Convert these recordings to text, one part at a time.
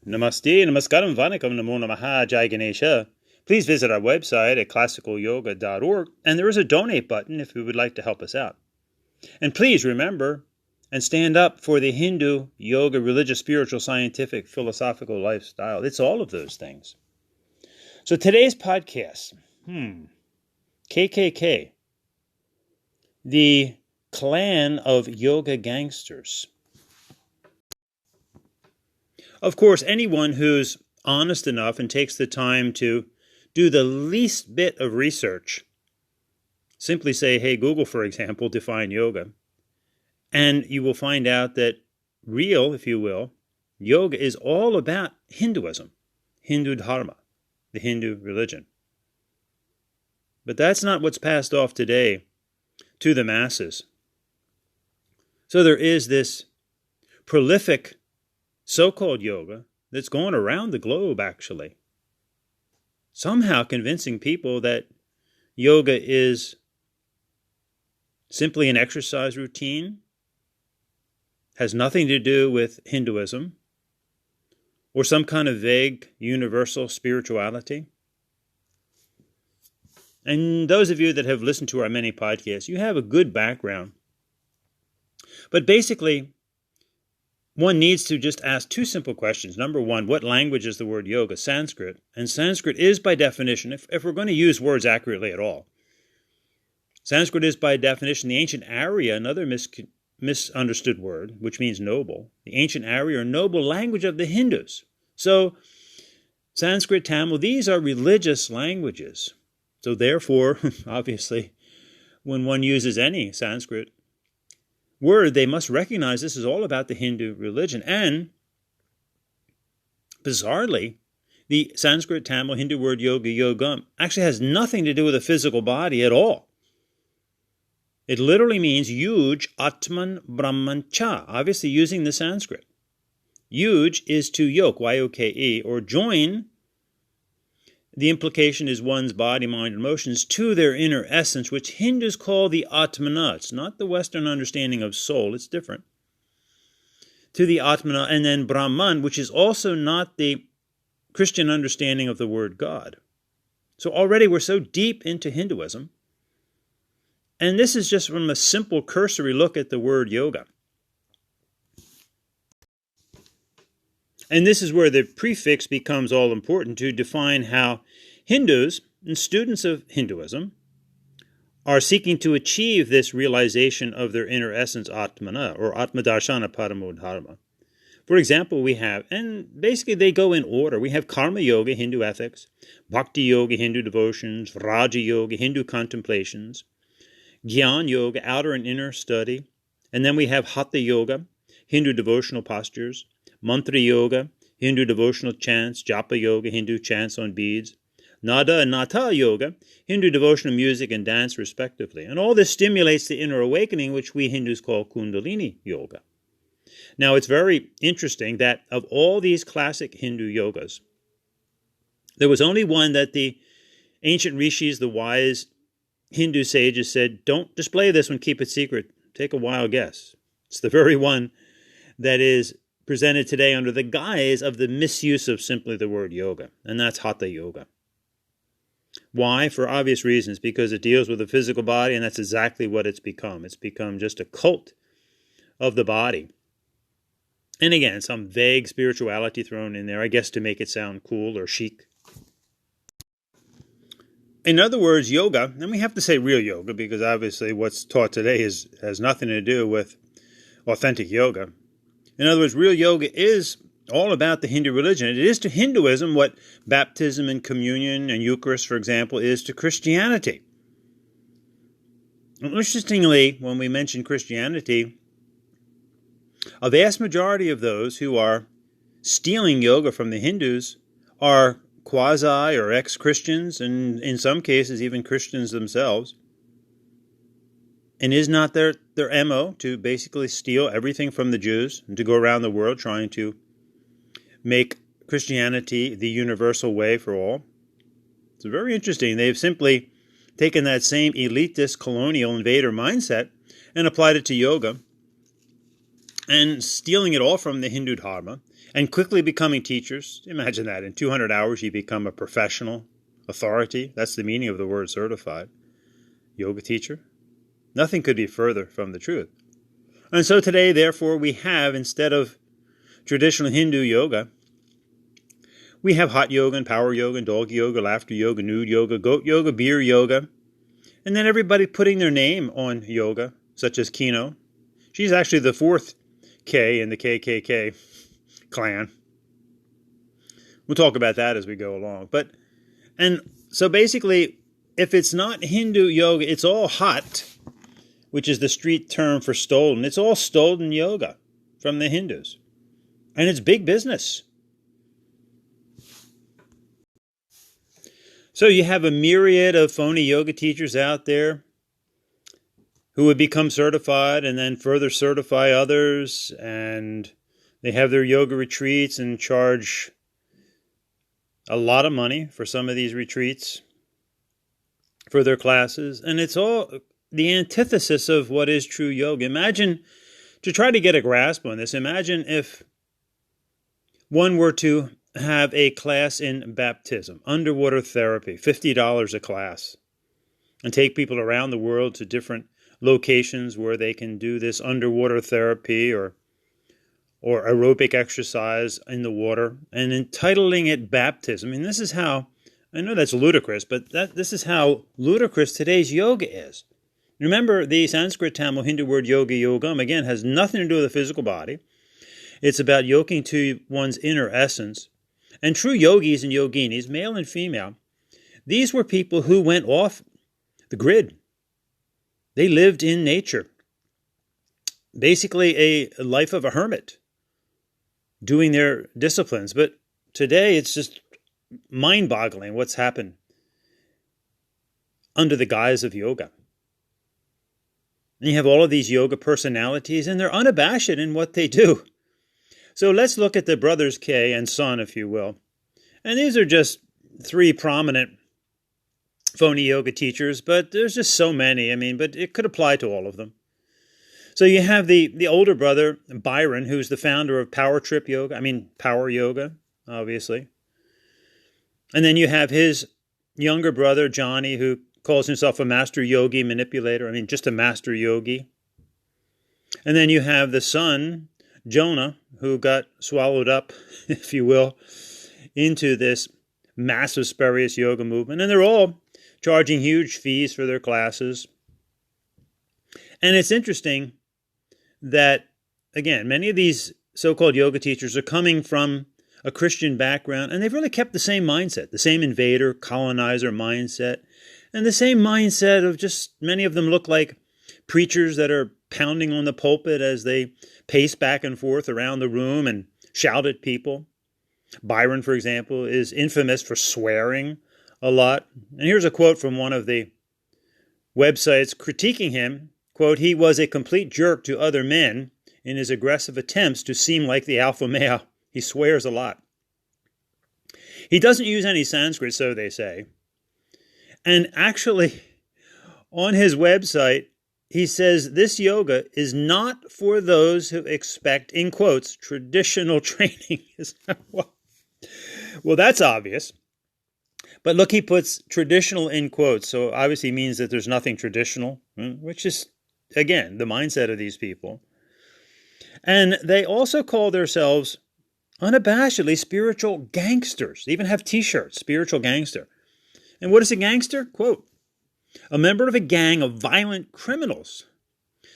Namaste, namaskaram, vanakkam, namo namaha, jai Ganesha. Please visit our website at classicalyoga.org, and there is a donate button if you would like to help us out. And please remember and stand up for the Hindu, yoga, religious, spiritual, scientific, philosophical lifestyle. It's all of those things. So today's podcast, KKK, the klan of yoga gangsters. Of course, anyone who's honest enough and takes the time to do the least bit of research, simply say, hey, Google, for example, define yoga, and you will find out that real, if you will, yoga is all about Hinduism, Hindu Dharma, the Hindu religion. But that's not what's passed off today to the masses. So there is this prolific so-called yoga that's going around the globe, actually, somehow convincing people that yoga is simply an exercise routine, has nothing to do with Hinduism, or some kind of vague universal spirituality. And those of you that have listened to our many podcasts, you have a good background. But basically, one needs to just ask two simple questions. Number one, what language is the word yoga? Sanskrit. And Sanskrit is by definition, if we're going to use words accurately at all, Sanskrit is by definition the ancient Arya, another misunderstood word, which means noble. The ancient Arya or noble language of the Hindus. So Sanskrit, Tamil, these are religious languages. So therefore, obviously, when one uses any Sanskrit word, they must recognize this is all about the Hindu religion. And bizarrely, the Sanskrit Tamil Hindu word yoga, yogam, actually has nothing to do with the physical body at all. It literally means yuj atman brahman cha, obviously using the Sanskrit. Yuj is to yoke, Y-O-K-E, or join. The implication is one's body, mind, and emotions to their inner essence, which Hindus call the Atmana. It's not the Western understanding of soul, it's different. To the Atmana, and then Brahman, which is also not the Christian understanding of the word God. So already we're so deep into Hinduism. And this is just from a simple cursory look at the word yoga. And this is where the prefix becomes all important to define how Hindus and students of Hinduism are seeking to achieve this realization of their inner essence, Atmana, or Atmadarshana Paramodharma. For example, we have, and basically they go in order, we have Karma Yoga, Hindu ethics, Bhakti Yoga, Hindu devotions, Raja Yoga, Hindu contemplations, Gyan Yoga, outer and inner study, and then we have Hatha Yoga, Hindu devotional postures, Mantra Yoga, Hindu devotional chants, Japa Yoga, Hindu chants on beads, Nada and Nata Yoga, Hindu devotional music and dance respectively. And all this stimulates the inner awakening, which we Hindus call Kundalini Yoga. Now, it's very interesting that of all these classic Hindu yogas, there was only one that the ancient rishis, the wise Hindu sages said, don't display this one, keep it secret. Take a wild guess. It's the very one that is presented today under the guise of the misuse of simply the word yoga, and that's Hatha Yoga. Why? For obvious reasons, because it deals with the physical body, and that's exactly what it's become. It's become just a cult of the body. And again, some vague spirituality thrown in there, I guess to make it sound cool or chic. In other words, yoga, and we have to say real yoga, because obviously what's taught today has nothing to do with authentic yoga. In other words, real yoga is all about the Hindu religion. It is to Hinduism what baptism and communion and Eucharist, for example, is to Christianity. And interestingly, when we mention Christianity, a vast majority of those who are stealing yoga from the Hindus are quasi or ex-Christians, and in some cases even Christians themselves. And is not their MO to basically steal everything from the Jews and to go around the world trying to make Christianity the universal way for all? It's very interesting. They've simply taken that same elitist colonial invader mindset and applied it to yoga. and stealing it all from the Hindu Dharma and quickly becoming teachers. Imagine that. In 200 hours, you become a professional authority. That's the meaning of the word certified. Yoga teacher. Nothing could be further from the truth. And so today, therefore, we have, instead of traditional Hindu yoga, we have hot yoga and power yoga and dog yoga, laughter yoga, nude yoga, goat yoga, beer yoga. And then everybody putting their name on yoga, such as Kino. She's actually the fourth K in the KKK klan. We'll talk about that as we go along. And so basically, if it's not Hindu yoga, it's all hot, which is the street term for stolen. It's all stolen yoga from the Hindus. And it's big business. So you have a myriad of phony yoga teachers out there who would become certified and then further certify others. And they have their yoga retreats and charge a lot of money for some of these retreats for their classes. And it's all the antithesis of what is true yoga. Imagine, to try to get a grasp on this, imagine if one were to have a class in baptism, underwater therapy, $50 a class, and take people around the world to different locations where they can do this underwater therapy or aerobic exercise in the water, and entitling it baptism. I mean, this is how, I know that's ludicrous, but this is how ludicrous today's yoga is. Remember, the Sanskrit Tamil Hindu word yoga, yogam, again, has nothing to do with the physical body. It's about yoking to one's inner essence. And true yogis and yoginis, male and female, these were people who went off the grid. They lived in nature. Basically a life of a hermit, doing their disciplines. But today it's just mind-boggling what's happened under the guise of yoga. And you have all of these yoga personalities, and they're unabashed in what they do. So let's look at the brothers K and Son, if you will. And these are just three prominent phony yoga teachers, but there's just so many. I mean, but it could apply to all of them. So you have the older brother, Byron, who's the founder of Power Yoga, obviously. And then you have his younger brother, Johnny, who calls himself a master yogi manipulator. I mean, just a master yogi. And then you have the son, Jonah, who got swallowed up, if you will, into this massive spurious yoga movement. And they're all charging huge fees for their classes. And it's interesting that, again, many of these so-called yoga teachers are coming from a Christian background, and they've really kept the same mindset, the same invader, colonizer mindset, and the same mindset of just, many of them look like preachers that are pounding on the pulpit as they pace back and forth around the room and shout at people. Byron, for example, is infamous for swearing a lot. And here's a quote from one of the websites critiquing him. Quote, "He was a complete jerk to other men in his aggressive attempts to seem like the alpha male. He swears a lot." He doesn't use any Sanskrit, so they say. And actually, on his website, he says this yoga is not for those who expect, in quotes, traditional training. Well, that's obvious. But look, he puts traditional in quotes, so obviously means that there's nothing traditional, which is, again, the mindset of these people. And they also call themselves unabashedly spiritual gangsters. They even have t-shirts, spiritual gangster. And what is a gangster? Quote, "A member of a gang of violent criminals."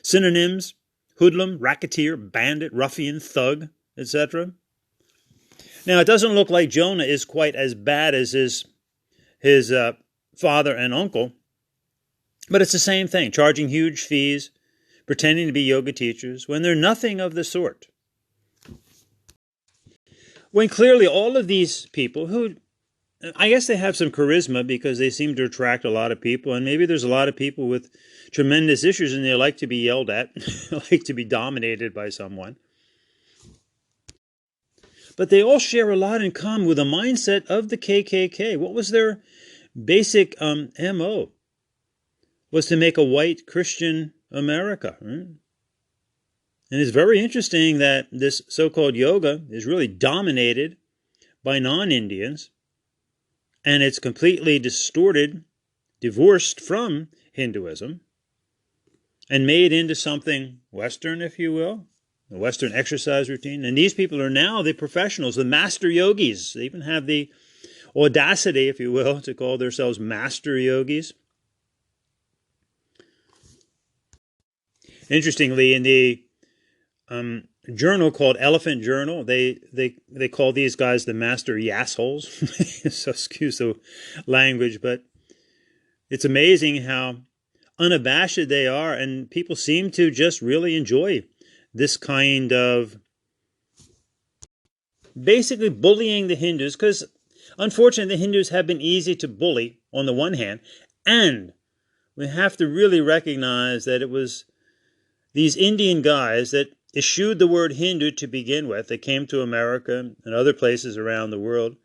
Synonyms: hoodlum, racketeer, bandit, ruffian, thug, etc. Now, it doesn't look like Jonah is quite as bad as his father and uncle, but it's the same thing, charging huge fees, pretending to be yoga teachers, when they're nothing of the sort. When clearly all of these people who, I guess they have some charisma because they seem to attract a lot of people, and maybe there's a lot of people with tremendous issues and they like to be yelled at, like to be dominated by someone. But they all share a lot in common with the mindset of the KKK. What was their basic MO? Was to make a white Christian America. Right? And it's very interesting that this so-called yoga is really dominated by non-Indians, and it's completely distorted, divorced from Hinduism, and made into something Western, if you will, a Western exercise routine. And these people are now the professionals, the master yogis. They even have the audacity, if you will, to call themselves master yogis. Interestingly, in the journal called Elephant Journal, they call these guys the master yassholes. So excuse the language, but it's amazing how unabashed they are, and people seem to just really enjoy this kind of basically bullying the Hindus, because unfortunately the Hindus have been easy to bully on the one hand, and we have to really recognize that it was these Indian guys that eschewed the word Hindu to begin with. They came to America and other places around the world,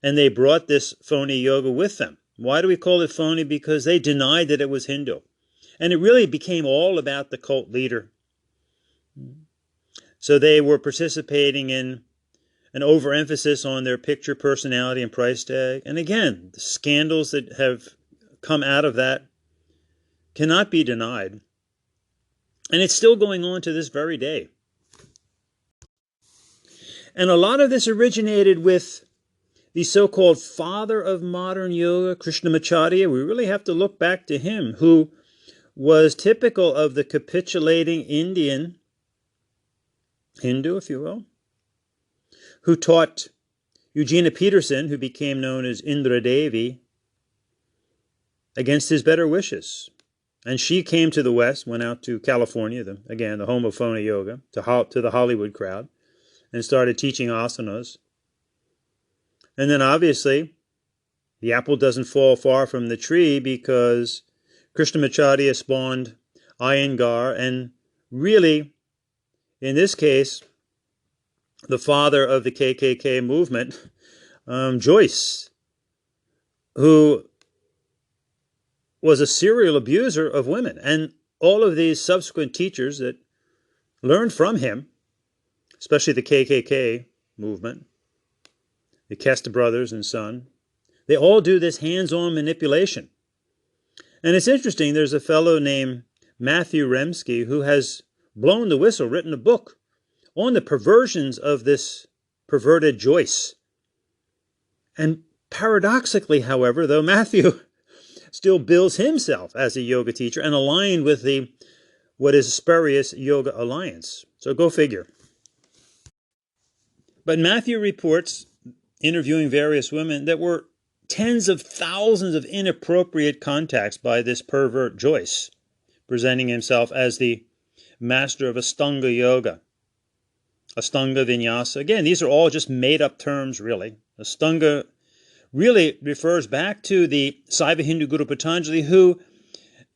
and they brought this phony yoga with them. Why do we call it phony? Because they denied that it was Hindu. And it really became all about the cult leader. So they were participating in an overemphasis on their picture, personality, and price tag. And again, the scandals that have come out of that cannot be denied. And it's still going on to this very day. And a lot of this originated with the so-called father of modern yoga, Krishnamacharya. We really have to look back to him, who was typical of the capitulating Indian, Hindu, if you will, who taught Eugenia Peterson, who became known as Indra Devi, against his better wishes. And she came to the West, went out to California, again, the home of phony yoga, to the Hollywood crowd, and started teaching asanas. And then obviously, the apple doesn't fall far from the tree, because Krishnamacharya spawned Iyengar, and really, in this case, the father of the KKK movement, Joyce, who was a serial abuser of women. And all of these subsequent teachers that learned from him, especially the KKK movement, the Kest brothers and son, they all do this hands-on manipulation. And it's interesting, there's a fellow named Matthew Remsky who has blown the whistle, written a book on the perversions of this perverted Joyce. And paradoxically, however, though Matthew still bills himself as a yoga teacher and aligned with what is Spurious Yoga Alliance. So go figure. But Matthew reports, interviewing various women, that were tens of thousands of inappropriate contacts by this pervert Joyce, presenting himself as the master of Ashtanga Yoga, Ashtanga Vinyasa. Again, these are all just made-up terms, really. Ashtanga really refers back to the Saiva Hindu Guru Patanjali, who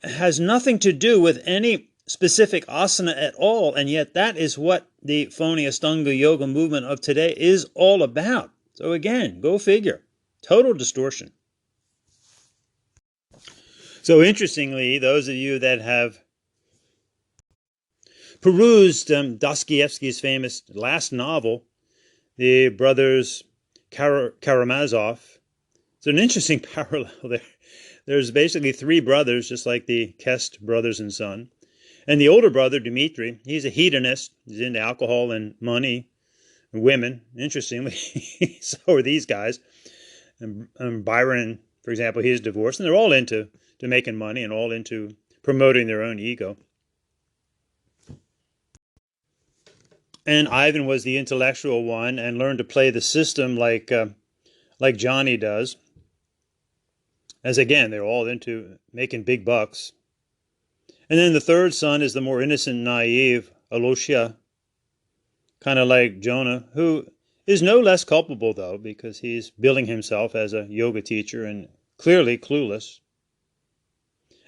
has nothing to do with any specific asana at all, and yet that is what the phony Ashtanga yoga movement of today is all about. So again, go figure. Total distortion. So interestingly, those of you that have perused Dostoevsky's famous last novel, the brothers Karamazov, it's an interesting parallel there. There's basically three brothers, just like the Kest brothers and son. And the older brother, Dmitri, he's a hedonist. He's into alcohol and money and women. Interestingly, so are these guys. And Byron, for example, he's divorced. And they're all into making money and all into promoting their own ego. And Ivan was the intellectual one and learned to play the system like Johnny does. As again, they're all into making big bucks. And then the third son is the more innocent, naive, Aloysia, kind of like Jonah, who is no less culpable, though, because he's billing himself as a yoga teacher and clearly clueless.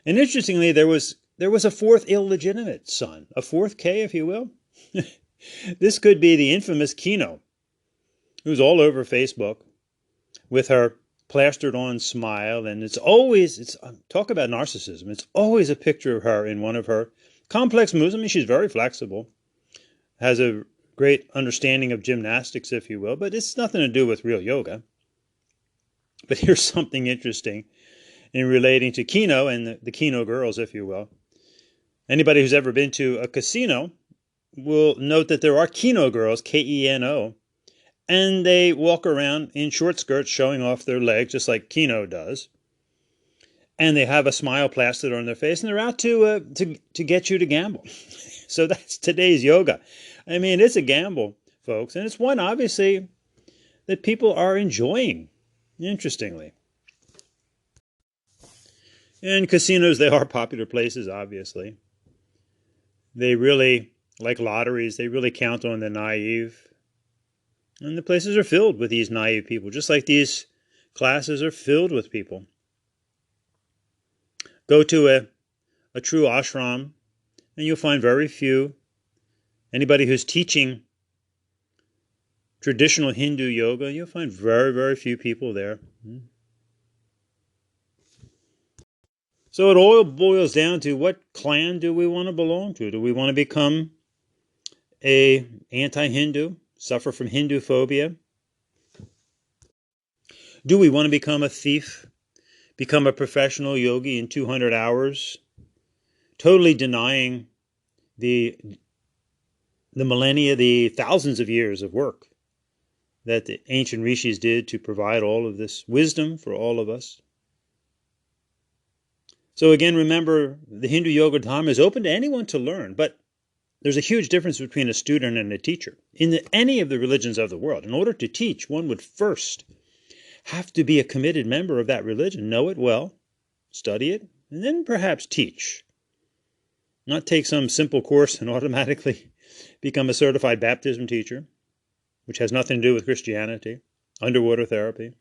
And interestingly, there was a fourth illegitimate son, a fourth K, if you will. This could be the infamous Kino, who's all over Facebook with her plastered on smile, and it's talk about narcissism. It's always a picture of her in one of her complex moves. I mean, she's very flexible, has a great understanding of gymnastics, if you will, but it's nothing to do with real yoga. But here's something interesting in relating to Keno and the Keno girls, if you will. Anybody who's ever been to a casino will note that there are Keno girls, Keno, and they walk around in short skirts showing off their legs just like Keno does. And they have a smile plastered on their face, and they're out to get you to gamble. So that's today's yoga. I mean, it's a gamble, folks, and it's one, obviously, that people are enjoying, interestingly. And casinos, they are popular places, obviously. They really, like lotteries, they really count on the naive. And the places are filled with these naive people, just like these classes are filled with people. Go to a true ashram, and you'll find very few. Anybody who's teaching traditional Hindu yoga, you'll find very, very few people there. So it all boils down to, what clan do we want to belong to? Do we want to become an anti-Hindu, suffer from Hindu phobia? Do we want to become a thief, become a professional yogi in 200 hours, totally denying the millennia, the thousands of years of work that the ancient rishis did to provide all of this wisdom for all of us? So again, remember, the Hindu Yoga Dharma is open to anyone to learn, but there's a huge difference between a student and a teacher. In any of the religions of the world, in order to teach, one would first have to be a committed member of that religion, know it well, study it, and then perhaps teach. Not take some simple course and automatically become a certified baptism teacher, which has nothing to do with Christianity, underwater therapy.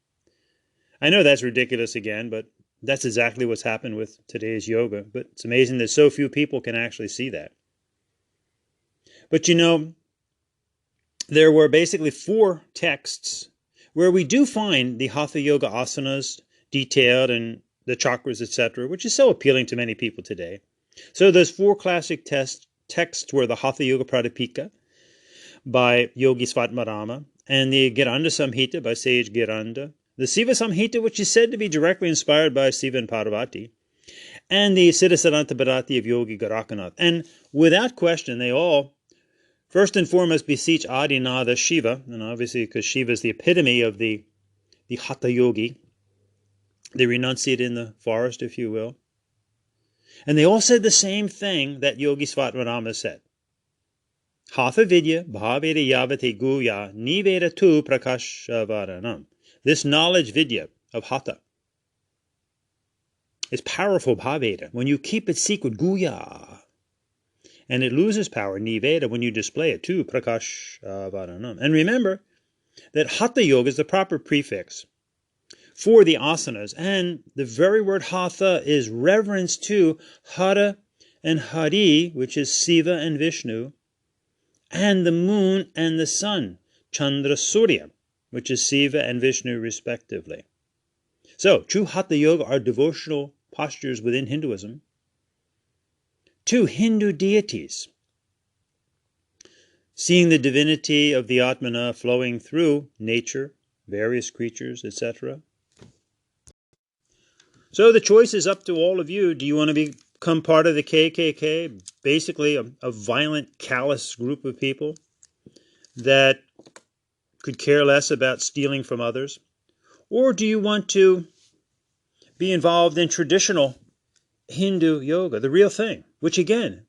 I know that's ridiculous again, but that's exactly what's happened with today's yoga. But it's amazing that so few people can actually see that. But you know, there were basically 4 texts where we do find the Hatha Yoga asanas detailed and the chakras, etc., which is so appealing to many people today. So those 4 classic texts were the Hatha Yoga Pradipika by Yogi Svatmarama, and the Giranda Samhita by sage Giranda, the Siva Samhita, which is said to be directly inspired by Siva and Parvati, and the Siddhasaranta Bharati of Yogi Gorakanath. And without question, they all, first and foremost, beseech Adinada Shiva, and obviously because Shiva is the epitome of the Hatha Yogi, the renunciate in the forest, if you will. And they all said the same thing that Yogi Svatmarama said. Hatha vidya bhaveda yavate guya niveda tu prakashavaranam. This knowledge vidya of Hatha is powerful bhaveda when you keep it secret, guya. And it loses power, niveda, when you display it, tu prakashavaranam. And remember that Hatha yoga is the proper prefix for the asanas. And the very word Hatha is reverence to Hara and Hari, which is Siva and Vishnu, and the moon and the sun, Chandra Surya, which is Siva and Vishnu respectively. So, true Hatha Yoga are devotional postures within Hinduism to Hindu deities, seeing the divinity of the Atmana flowing through nature, various creatures, etc. So the choice is up to all of you. Do you want to become part of the KKK, basically a violent, callous group of people that could care less about stealing from others? Or do you want to be involved in traditional Hindu yoga, the real thing, which again,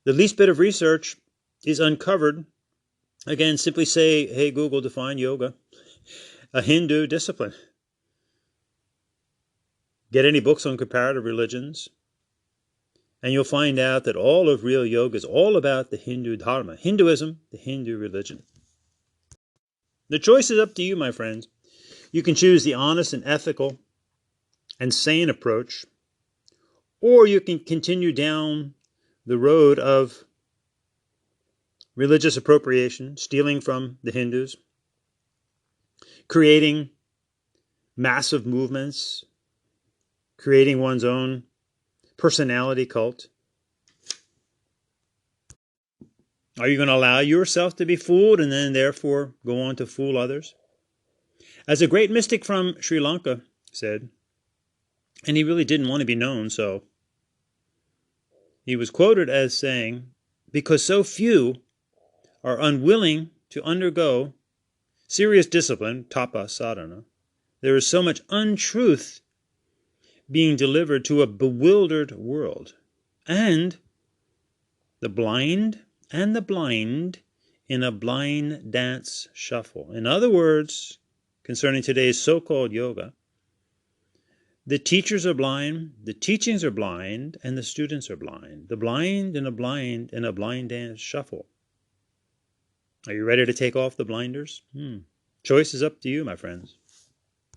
the least bit of research is uncovered. Again, simply say, hey, Google, define yoga, a Hindu discipline. Get any books on comparative religions, and you'll find out that all of real yoga is all about the Hindu dharma, Hinduism, the Hindu religion. The choice is up to you, my friends. You can choose the honest and ethical and sane approach, or you can continue down the road of religious appropriation, stealing from the Hindus, creating massive movements, creating one's own personality cult. Are you going to allow yourself to be fooled and then therefore go on to fool others? As a great mystic from Sri Lanka said, and he really didn't want to be known, so he was quoted as saying, because so few are unwilling to undergo serious discipline, tapa sadhana, there is so much untruth being delivered to a bewildered world, and the blind in a blind dance shuffle. In other words, concerning today's so-called yoga, the teachers are blind, the teachings are blind, and the students are blind. The blind in a blind dance shuffle. Are you ready to take off the blinders? Choice is up to you, my friends.